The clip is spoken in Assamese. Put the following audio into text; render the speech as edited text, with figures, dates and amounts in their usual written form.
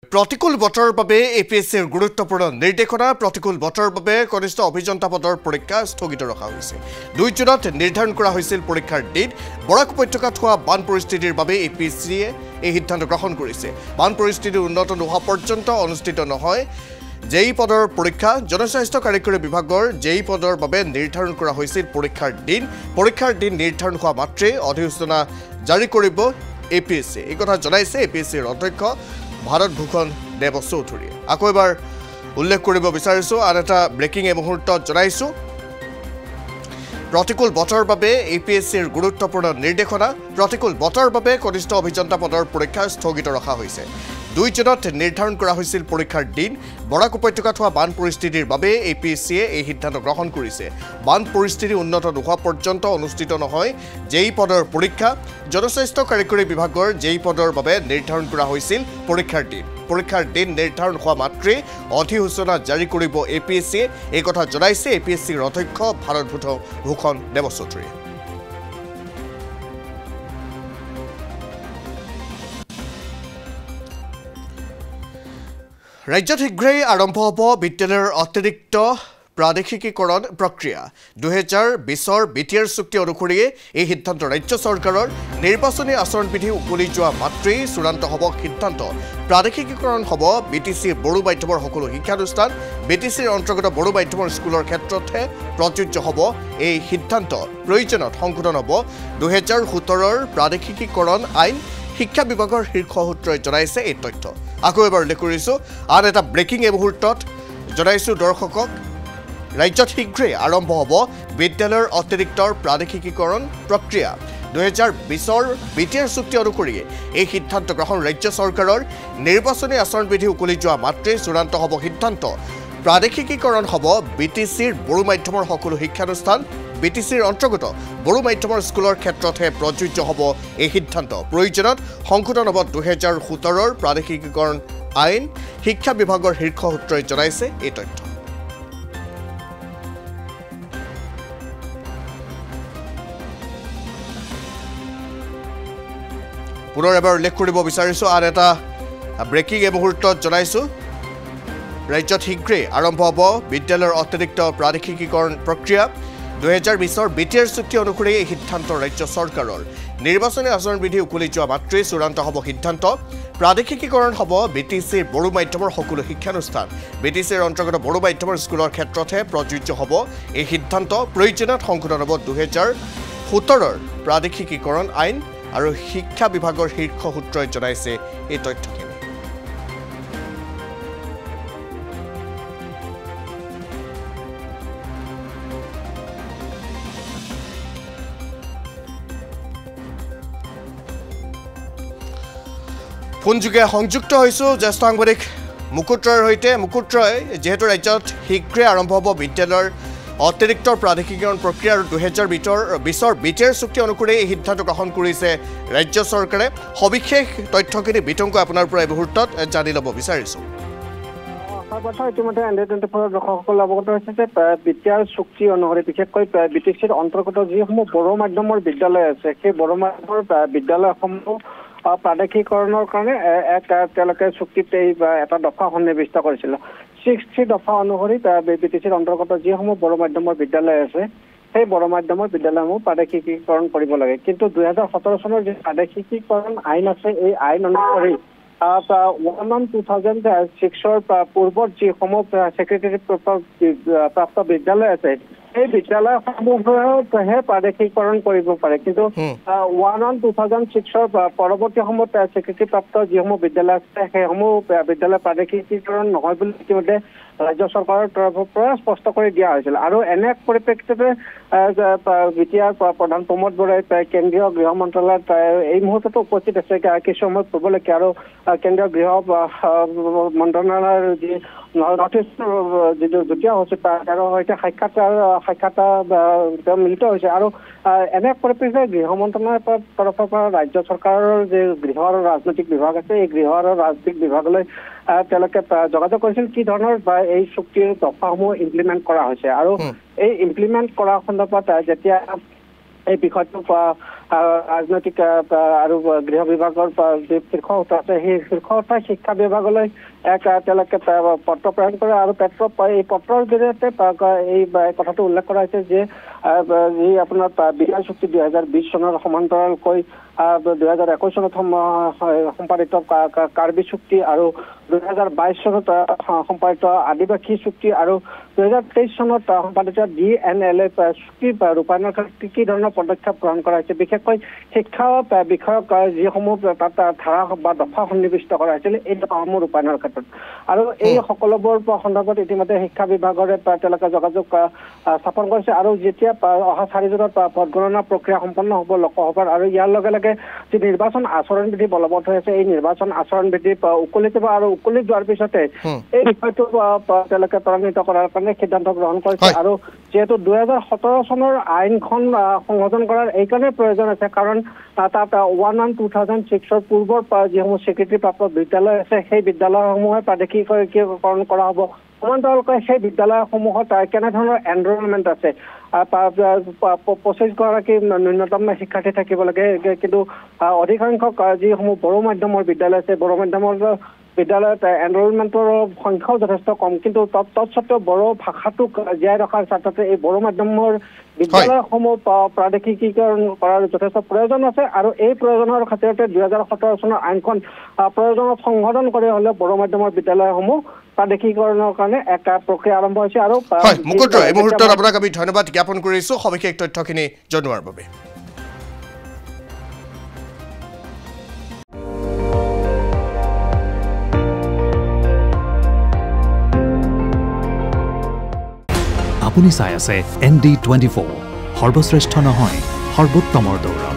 प्रतिकूल बतৰৰ বাবে এপিএছচিৰ গুৰুত্বপূৰ্ণ নিৰ্দেশনা प्रतिकूल বতৰৰ বাবে কনিষ্ঠ অভিযন্তা পদৰ পৰীক্ষা স্থগিত ৰখা হৈছে 2 জুনত নিৰ্ধাৰণ কৰা হৈছিল পৰীক্ষাৰ দিন বৰাক উপত্যকাত হোৱা বান পৰিস্থিতিৰ বাবে এপিএছচিয়ে এই সিদ্ধান্ত গ্ৰহণ কৰিছে বান পৰিস্থিতি উন্নত নোহোৱা পৰ্যন্ত অনুষ্ঠিত নহয় জেই পদৰ পৰীক্ষা জনস্বাস্থ্য কাৰিকৰী বিভাগৰ জেই পদৰ বাবে নিৰ্ধাৰণ কৰা হৈছিল পৰীক্ষাৰ দিন নিৰ্ধাৰণ হোৱা মাত্ৰে অধিসূচনা জাৰি কৰিব এপিএছচি এই কথা জনাইছে এপিএছচিৰ অধ্যক্ষ ভাৰত ভূষণ দেৱ চৌধুৰী আকৌ এবাৰ উল্লেখ কৰিব বিচাৰিছো আৰু এটা ব্ৰেকিং এই মুহূৰ্তত জনাইছো प्रतिकूल बतৰৰ বাবে এপিএছচিৰ গুৰুত্বপূৰ্ণ নিৰ্দেশনা प्रतिकूल বতৰৰ বাবে কনিষ্ঠ অভিযন্তা পদৰ পৰীক্ষা স্থগিত ৰখা হৈছে 2 জুনত নিৰ্ধাৰণ কৰা হৈছিল পৰীক্ষাৰ দিন বৰাক উপত্যকাত হোৱা বান পৰিস্থিতিৰ বাবে এপিএছচিয়ে এই সিদ্ধান্ত গ্ৰহণ কৰিছে বান পৰিস্থিতি উন্নত নোহোৱা পৰ্যন্ত অনুষ্ঠিত নহয় জেই পদৰ পৰীক্ষা জনস্বাস্থ্য কাৰিকৰী বিভাগৰ জেই পদৰ বাবে নিৰ্ধাৰণ কৰা হৈছিল পৰীক্ষাৰ দিন নিৰ্ধাৰণ হোৱা মাত্ৰে অধিসূচনা জাৰি কৰিব এপিএছচিয়ে এই কথা জনাইছে এপিএছচিৰ অধ্যক্ষ ভাৰত ভূষণ দেৱ চৌধুৰী ৰাজ্যত শীঘ্ৰেই আৰম্ভ হ'ব বিদ্যালয়ৰ অতিৰিক্ত প্ৰাদেশিকীকৰণ প্ৰক্ৰিয়া 2020 বিটিআৰ চুক্তি অনুসৰি এই সিদ্ধান্ত ৰাজ্য চৰকাৰৰ নিৰ্বাচনী আচৰণবিধি উকলি যোৱা মাত্ৰেই চূড়ান্ত হ'ব সিদ্ধান্ত প্ৰাদেশিকীকৰণ হ'ব বিটিচিৰ বড়ো মাধ্যমৰ সকলো শিক্ষানুষ্ঠান বিটিচিৰ অন্তৰ্গত বড়ো মাধ্যমৰ স্কুলৰ ক্ষেত্ৰতহে প্ৰযোজ্য হ'ব এই সিদ্ধান্ত প্ৰয়োজনত সংশোধন হ'ব 2017 প্ৰাদেশিকীকৰণ আইন শিক্ষা বিভাগৰ শীৰ্ষ সূত্ৰই জনাইছে এই তথ্য আকৌ এবাৰ উল্লেখ কৰিছো আৰু এটা ব্ৰেকিং এই মুহূৰ্তত জনাইছো দৰ্শকক ৰাজ্যত শীঘ্ৰেই আৰম্ভ হ'ব বিদ্যালয়ৰ অতিৰিক্ত প্ৰাদেশিকীকৰণ প্ৰক্ৰিয়া 2020 বিটিআৰ চুক্তি অনুসৰি এই সিদ্ধান্ত গ্ৰহণ ৰাজ্য চৰকাৰৰ নিৰ্বাচনী আচৰণবিধি উকলি যোৱা মাত্ৰে চূড়ান্ত হ'ব সিদ্ধান্ত প্ৰাদেশিকীকৰণ হ'ব বিটিচিৰ বড়ো মাধ্যমৰ সকলো শিক্ষানুষ্ঠান বিটিচিৰ অন্তৰ্গত বড়ো মাধ্যমৰ স্কুলৰ ক্ষেত্ৰতহে প্ৰযোজ্য হ'ব এই সিদ্ধান্ত প্ৰয়োজনত সংশোধন হ'ব 2017 প্ৰাদেশিকীকৰণ আইন শিক্ষা বিভাগৰ শীৰ্ষ সূত্ৰই জনাইছে এই তথ্য পুনৰ এবাৰ উল্লেখ কৰিব বিচাৰিছো আৰু এটা ব্ৰেকিং এই মুহূৰ্তত জনাইছো ৰাজ্যত শীঘ্ৰেই আৰম্ভ হ'ব বিদ্যালয়ৰ অতিৰিক্ত প্ৰাদেশিকীকৰণ প্ৰক্ৰিয়া 2020 বিটিআৰ চুক্তি অনুসৰি এই সিদ্ধান্ত ৰাজ্য চৰকাৰৰ নিৰ্বাচনী আচৰণবিধি উকলি যোৱা মাত্ৰেই চূড়ান্ত হ'ব সিদ্ধান্ত প্ৰাদেশিকীকৰণ হ'ব বিটিচিৰ বড়ো মাধ্যমৰ সকলো শিক্ষানুষ্ঠান বিটিচিৰ অন্তৰ্গত বড়ো মাধ্যমৰ স্কুলৰ ক্ষেত্ৰতহে প্ৰযোজ্য হ'ব এই সিদ্ধান্ত প্ৰয়োজনত সংশোধন হ'ব 2017 প্ৰাদেশিকীকৰণ আইন আৰু শিক্ষা বিভাগৰ শীৰ্ষ সূত্ৰই জনাইছে এই তথ্যখিনি ফোনযোগে সংযুক্ত হৈছো জ্যেষ্ঠ সাংবাদিক মুকুটৰ সৈতে মুকুটৰ যেহেতু ৰাজ্যত শীঘ্ৰেই আৰম্ভ হ'ব বিদ্যালয়ৰ অতিৰিক্ত প্ৰাদেশিকীকৰণ প্ৰক্ৰিয়া আৰু 2020 বিটিআৰ চুক্তি অনুসৰি এই সিদ্ধান্ত গ্ৰহণ কৰিছে ৰাজ্য চৰকাৰে সবিশেষ তথ্যখিনি বিতংকৈ আপোনাৰ পৰা এই মুহূৰ্তত জানি ল'ব বিচাৰিছো ইতিমধ্যে এনডি24 দৰ্শকসকল অৱগত হৈছে যে বিটিআৰ চুক্তি অনুসৰি বিশেষকৈ বিটিচিৰ অন্তৰ্গত যিসমূহ বড়ো মাধ্যমৰ বিদ্যালয় আছে সেই বড়ো মাধ্যমৰ বিদ্যালয়সমূহ প্ৰাদেশিকৰণৰ কাৰণে তেওঁলোকে চুক্তিত এটা দফা সন্নিৱিষ্ট কৰিছিল 60 দফা অনুসৰি বিটিচিৰ অন্তৰ্গত যিসমূহ বড়ো মাধ্যমৰ বিদ্যালয় আছে সেই বড়ো মাধ্যমৰ বিদ্যালয়সমূহ প্ৰাদেশিকীকৰণ কৰিব লাগে কিন্তু 2017 চনৰ যি প্ৰাদেশিকীকৰণ আইন আছে এই আইন অনুসৰি 2006 পূৰ্বত যিসমূহ স্বীকৃতি প্ৰাপ্ত বিদ্যালয় আছে এই বিদ্যালয়সমূহে প্ৰাদেশিকীকৰণ কৰিব পাৰে কিন্তু 2006 পৰৱৰ্তী সময়ত স্বীকৃতিপ্ৰাপ্ত যিসমূহ বিদ্যালয় আছে সেইসমূহ বিদ্যালয় প্ৰাদেশিকীকৰণ নহয় বুলি ইতিমধ্যে ৰাজ্য চৰকাৰৰ তৰফৰ পৰা স্পষ্ট কৰি দিয়া হৈছিল আৰু এনে পৰিপ্ৰেক্ষিততে বিটিআৰ প্ৰধান প্ৰমোদ বৰাই কেন্দ্ৰীয় গৃহ মন্ত্ৰালয়ত এই মুহূৰ্ততো উপস্থিত আছে কিছু সময় পূৰ্বলৈকে আৰু কেন্দ্ৰীয় গৃহ মন্ত্ৰালয়ৰ যি নৰ্থ ইষ্ট যিটো যুটীয়া হৈছে তাৰ সৈতে সাক্ষাৎ মিলিত হৈছে আৰু এনে পৰিপ্ৰেক্ষিতত গৃহ মন্ত্ৰালয়ৰ তৰফৰ পৰা ৰাজ্য চৰকাৰৰ যে গৃহ আৰু ৰাজনৈতিক বিভাগ আছে এই গৃহ আৰু ৰাজনৈতিক বিভাগলৈ তেওঁলোকে যোগাযোগ কৰিছিল কি ধৰণৰ এই চুক্তিৰ দফাসমূহ ইমপ্লিমেণ্ট কৰা হৈছে আৰু এই ইমপ্লিমেণ্ট কৰা সন্দৰ্ভত যেতিয়া এই বিষয়টো ৰাজনৈতিক আৰু গৃহ বিভাগৰ শীৰ্ষ আছে সেই শীৰ্ষ শিক্ষা বিভাগলৈ তেওঁলোকে পত্ৰ প্ৰেৰণ কৰে আৰু এই পত্ৰৰ জৰিয়তে এই কথাটো উল্লেখ কৰা হৈছে যে যি আপোনাৰ বিদায় চুক্তি 2020 চনৰ সমান্তৰালকৈ 2021 চনত সম্পাদিত কাৰ্বি চুক্তি আৰু 2022 চনত সম্পাদিত আদিবাসী চুক্তি আৰু 2023 চনত সম্পাদিত DNLA চুক্তি ৰূপায়ণৰ ক্ষেত্ৰত কি ধৰণৰ পদক্ষেপ গ্ৰহণ কৰা হৈছে বিশেষকৈ শিক্ষা বিষয়ক যিসমূহ তাত ধাৰা বা দফা সন্নিৱিষ্ট কৰা হৈছিল এই দফাসমূহ ৰূপায়ণৰ ক্ষেত্ৰত আৰু এই সকলোবোৰ সন্দৰ্ভত ইতিমধ্যে শিক্ষা বিভাগৰে তেওঁলোকে যোগাযোগ স্থাপন কৰিছে আৰু যেতিয়া অহা 4 জুনত ভোট গণনা প্ৰক্ৰিয়া সম্পন্ন হ'ব লোকসভাৰ আৰু ইয়াৰ লগে লগে যি নিৰ্বাচন আচৰণ বিধি বলবৎ হৈ আছে এই নিৰ্বাচন আচৰণ বিধি উকলি যাব আৰু উকলি যোৱাৰ পিছতে এই বিষয়টো তেওঁলোকে ত্বৰান্বিত কৰাৰ কাৰণে সিদ্ধান্ত গ্ৰহণ কৰিছে আৰু যেহেতু 2017 চনৰ আইনখন সংশোধন কৰাৰ এইকাৰণে প্ৰয়োজন আছে কাৰণ তাত 1/2006 পূৰ্বৰ যিসমূহ স্বীকৃতিপ্ৰাপ্ত বিদ্যালয় আছে সেই বিদ্যালয়সমূহে প্ৰাদেশিকীকৰণ কৰা হ'ব সমান্তৰালকৈ সেই বিদ্যালয়সমূহত কেনেধৰণৰ এনৰলমেণ্ট আছে 25 গৰাকী ন্যূনতম শিক্ষাৰ্থী থাকিব লাগে কিন্তু অধিকাংশ যিসমূহ বড়ো মাধ্যমৰ বিদ্যালয় আছে বড়ো মাধ্যমৰ বিদ্যালয়ত এনৰলমেণ্টৰ সংখ্যাও যথেষ্ট কম কিন্তু তৎসত্ত্বেও বড়ো ভাষাটোক জীয়াই ৰখাৰ স্বাৰ্থতে এই বড়ো মাধ্যমৰ বিদ্যালয়সমূহ প্ৰাদেশিকীকৰণ কৰাৰ যথেষ্ট প্ৰয়োজন আছে আৰু এই প্ৰয়োজনৰ খাতিৰতে 2017 চনৰ আইনখন প্ৰয়োজনত সংশোধন কৰি হ'লে বড়ো মাধ্যমৰ বিদ্যালয়সমূহ প্ৰাদেশিকীকৰণৰ কাৰণে এক প্ৰক্ৰিয়া আৰম্ভ হৈছে আৰু মুকুট এই মুহূৰ্তত আপোনাক আমি ধন্যবাদ জ্ঞাপন কৰিছো সবিশেষ তথ্যখিনি জনোৱাৰ বাবে আপুনি চাই আছে ND24 সৰ্বশ্ৰেষ্ঠ নহয় সৰ্বোত্তমৰ দৌৰ